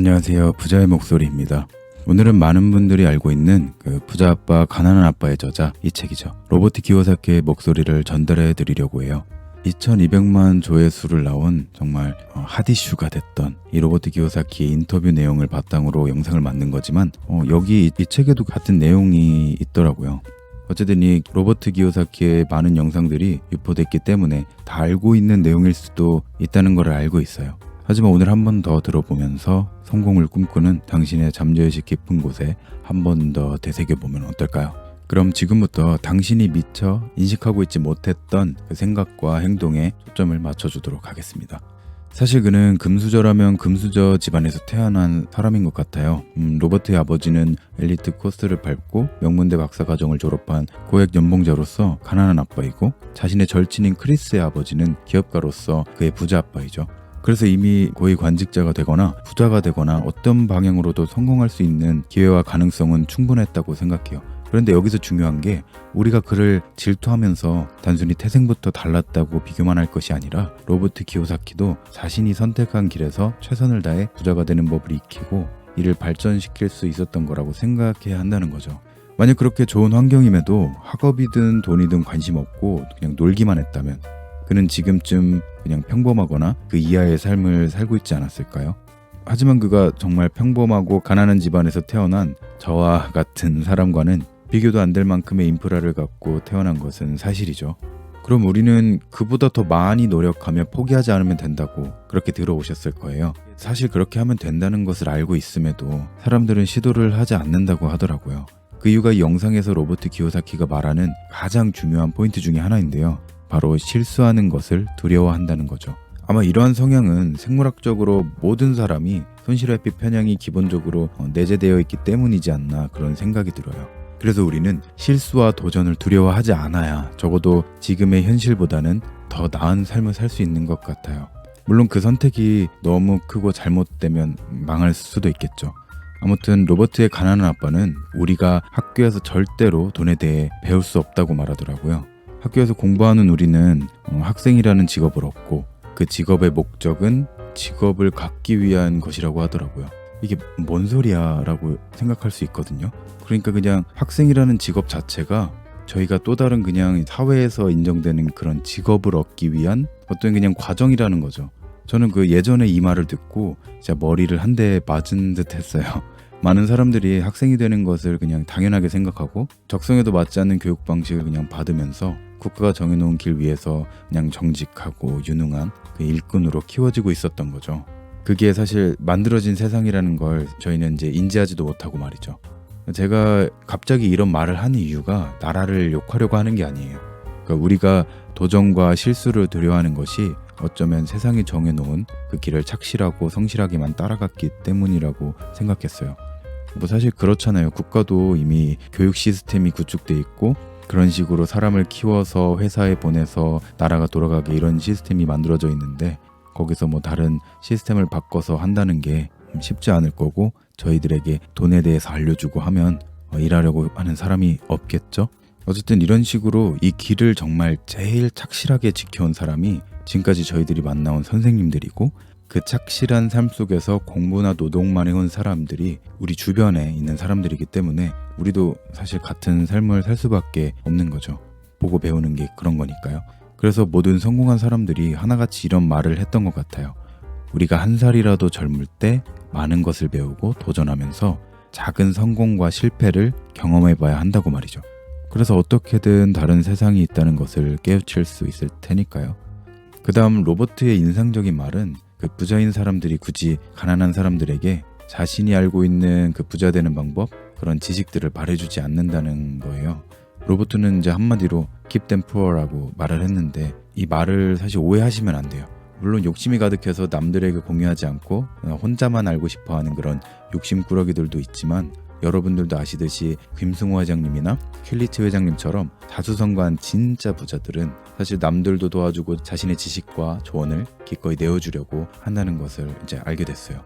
안녕하세요. 부자의 목소리입니다. 오늘은 많은 분들이 알고 있는 부자 아빠 가난한 아빠의 저자 이 책이죠. 로버트 키요사키의 목소리를 전달해 드리려고 해요. 2200만 조회수를 나온 정말 핫이슈가 됐던 이 로버트 키요사키의 인터뷰 내용을 바탕으로 영상을 만든 거지만 여기 이 책에도 같은 내용이 있더라고요. 어쨌든 이 로버트 키요사키의 많은 영상들이 유포됐기 때문에 다 알고 있는 내용일 수도 있다는 걸 알고 있어요. 하지만 오늘 한 번 더 들어보면서 성공을 꿈꾸는 당신의 잠재의식 깊은 곳에 한 번 더 되새겨보면 어떨까요? 그럼 지금부터 당신이 미처 인식하고 있지 못했던 그 생각과 행동에 초점을 맞춰주도록 하겠습니다. 사실 그는 금수저라면 금수저 집안에서 태어난 사람인 것 같아요. 로버트의 아버지는 엘리트 코스를 밟고 명문대 박사과정을 졸업한 고액 연봉자로서 가난한 아빠이고, 자신의 절친인 크리스의 아버지는 기업가로서 그의 부자 아빠이죠. 그래서 이미 고위 관직자가 되거나 부자가 되거나 어떤 방향으로도 성공할 수 있는 기회와 가능성은 충분했다고 생각해요. 그런데 여기서 중요한 게, 우리가 그를 질투하면서 단순히 태생부터 달랐다고 비교만 할 것이 아니라 로버트 키요사키도 자신이 선택한 길에서 최선을 다해 부자가 되는 법을 익히고 이를 발전시킬 수 있었던 거라고 생각해야 한다는 거죠. 만약 그렇게 좋은 환경임에도 학업이든 돈이든 관심 없고 그냥 놀기만 했다면 그는 지금쯤 그냥 평범하거나 그 이하의 삶을 살고 있지 않았을까요? 하지만 그가 정말 평범하고 가난한 집안에서 태어난 저와 같은 사람과는 비교도 안 될 만큼의 인프라를 갖고 태어난 것은 사실이죠. 그럼 우리는 그보다 더 많이 노력하며 포기하지 않으면 된다고 그렇게 들어오셨을 거예요. 사실 그렇게 하면 된다는 것을 알고 있음에도 사람들은 시도를 하지 않는다고 하더라고요. 그 이유가 이 영상에서 로버트 키요사키가 말하는 가장 중요한 포인트 중에 하나인데요. 바로 실수하는 것을 두려워한다는 거죠. 아마 이러한 성향은 생물학적으로 모든 사람이 손실회피 편향이 기본적으로 내재되어 있기 때문이지 않나 그런 생각이 들어요. 그래서 우리는 실수와 도전을 두려워하지 않아야 적어도 지금의 현실보다는 더 나은 삶을 살 수 있는 것 같아요. 물론 그 선택이 너무 크고 잘못되면 망할 수도 있겠죠. 아무튼 로버트의 가난한 아빠는 우리가 학교에서 절대로 돈에 대해 배울 수 없다고 말하더라고요. 학교에서 공부하는 우리는 학생이라는 직업을 얻고 그 직업의 목적은 직업을 갖기 위한 것이라고 하더라고요. 이게 뭔 소리야 라고 생각할 수 있거든요. 그러니까 그냥 학생이라는 직업 자체가 저희가 또 다른 그냥 사회에서 인정되는 그런 직업을 얻기 위한 어떤 그냥 과정이라는 거죠. 저는 그 예전에 이 말을 듣고 진짜 머리를 한 대 맞은 듯 했어요. 많은 사람들이 학생이 되는 것을 그냥 당연하게 생각하고 적성에도 맞지 않는 교육 방식을 그냥 받으면서 국가가 정해놓은 길 위에서 그냥 정직하고 유능한 그 일꾼으로 키워지고 있었던 거죠. 그게 사실 만들어진 세상이라는 걸 저희는 이제 인지하지도 못하고 말이죠. 제가 갑자기 이런 말을 하는 이유가 나라를 욕하려고 하는 게 아니에요. 그러니까 우리가 도전과 실수를 두려워하는 것이 어쩌면 세상이 정해놓은 그 길을 착실하고 성실하게만 따라갔기 때문이라고 생각했어요. 뭐 사실 그렇잖아요. 국가도 이미 교육 시스템이 구축돼 있고 그런 식으로 사람을 키워서 회사에 보내서 나라가 돌아가게 이런 시스템이 만들어져 있는데, 거기서 뭐 다른 시스템을 바꿔서 한다는 게 쉽지 않을 거고, 저희들에게 돈에 대해서 알려주고 하면 일하려고 하는 사람이 없겠죠. 어쨌든 이런 식으로 이 길을 정말 제일 착실하게 지켜온 사람이 지금까지 저희들이 만나온 선생님들이고, 그 착실한 삶 속에서 공부나 노동만 해온 사람들이 우리 주변에 있는 사람들이기 때문에 우리도 사실 같은 삶을 살 수밖에 없는 거죠. 보고 배우는 게 그런 거니까요. 그래서 모든 성공한 사람들이 하나같이 이런 말을 했던 것 같아요. 우리가 한 살이라도 젊을 때 많은 것을 배우고 도전하면서 작은 성공과 실패를 경험해봐야 한다고 말이죠. 그래서 어떻게든 다른 세상이 있다는 것을 깨우칠 수 있을 테니까요. 그 다음 로버트의 인상적인 말은 그 부자인 사람들이 굳이 가난한 사람들에게 자신이 알고 있는 그 부자 되는 방법, 그런 지식들을 말해주지 않는다는 거예요. 로버트는 이제 한마디로 keep them poor라고 말을 했는데, 이 말을 사실 오해하시면 안 돼요. 물론 욕심이 가득해서 남들에게 공유하지 않고 혼자만 알고 싶어하는 그런 욕심꾸러기들도 있지만, 여러분들도 아시듯이 김승호 회장님이나 킬리츠 회장님처럼 다수성관 진짜 부자들은 사실 남들도 도와주고 자신의 지식과 조언을 기꺼이 내어주려고 한다는 것을 이제 알게 됐어요.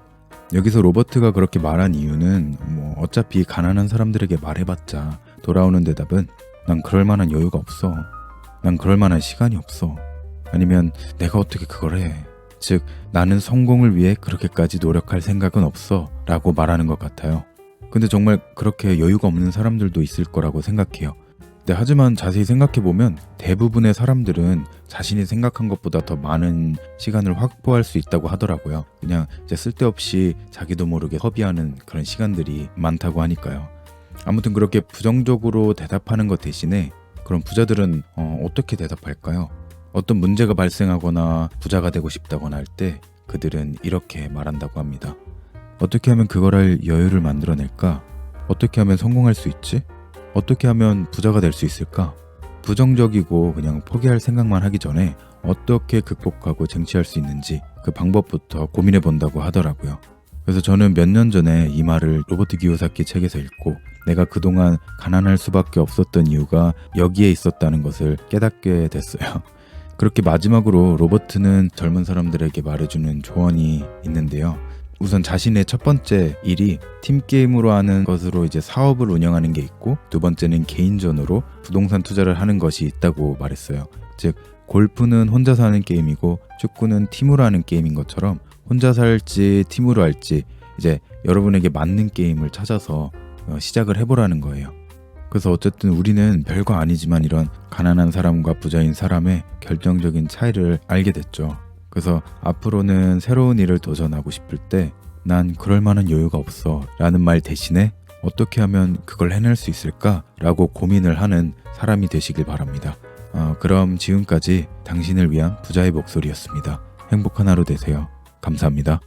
여기서 로버트가 그렇게 말한 이유는 어차피 가난한 사람들에게 말해봤자 돌아오는 대답은 난 그럴 만한 여유가 없어, 난 그럴 만한 시간이 없어, 아니면 내가 어떻게 그걸 해, 즉 나는 성공을 위해 그렇게까지 노력할 생각은 없어 라고 말하는 것 같아요. 근데 정말 그렇게 여유가 없는 사람들도 있을 거라고 생각해요. 네, 하지만 자세히 생각해보면 대부분의 사람들은 자신이 생각한 것보다 더 많은 시간을 확보할 수 있다고 하더라고요. 그냥 이제 쓸데없이 자기도 모르게 허비하는 그런 시간들이 많다고 하니까요. 아무튼 그렇게 부정적으로 대답하는 것 대신에 그럼 부자들은 어떻게 대답할까요? 어떤 문제가 발생하거나 부자가 되고 싶다거나 할 때 그들은 이렇게 말한다고 합니다. 어떻게 하면 그걸 할 여유를 만들어낼까? 어떻게 하면 성공할 수 있지? 어떻게 하면 부자가 될 수 있을까? 부정적이고 그냥 포기할 생각만 하기 전에 어떻게 극복하고 쟁취할 수 있는지 그 방법부터 고민해 본다고 하더라고요. 그래서 저는 몇 년 전에 이 말을 로버트 기요사키 책에서 읽고 내가 그동안 가난할 수밖에 없었던 이유가 여기에 있었다는 것을 깨닫게 됐어요. 그렇게 마지막으로 로버트는 젊은 사람들에게 말해주는 조언이 있는데요. 우선 자신의 첫 번째 일이 팀게임으로 하는 것으로 이제 사업을 운영하는 게 있고, 두 번째는 개인전으로 부동산 투자를 하는 것이 있다고 말했어요. 즉 골프는 혼자서 하는 게임이고 축구는 팀으로 하는 게임인 것처럼 혼자서 할지 팀으로 할지 이제 여러분에게 맞는 게임을 찾아서 시작을 해보라는 거예요. 그래서 어쨌든 우리는 별거 아니지만 이런 가난한 사람과 부자인 사람의 결정적인 차이를 알게 됐죠. 그래서 앞으로는 새로운 일을 도전하고 싶을 때 난 그럴 만한 여유가 없어 라는 말 대신에 어떻게 하면 그걸 해낼 수 있을까? 라고 고민을 하는 사람이 되시길 바랍니다. 그럼 지금까지 당신을 위한 부자의 목소리였습니다. 행복한 하루 되세요. 감사합니다.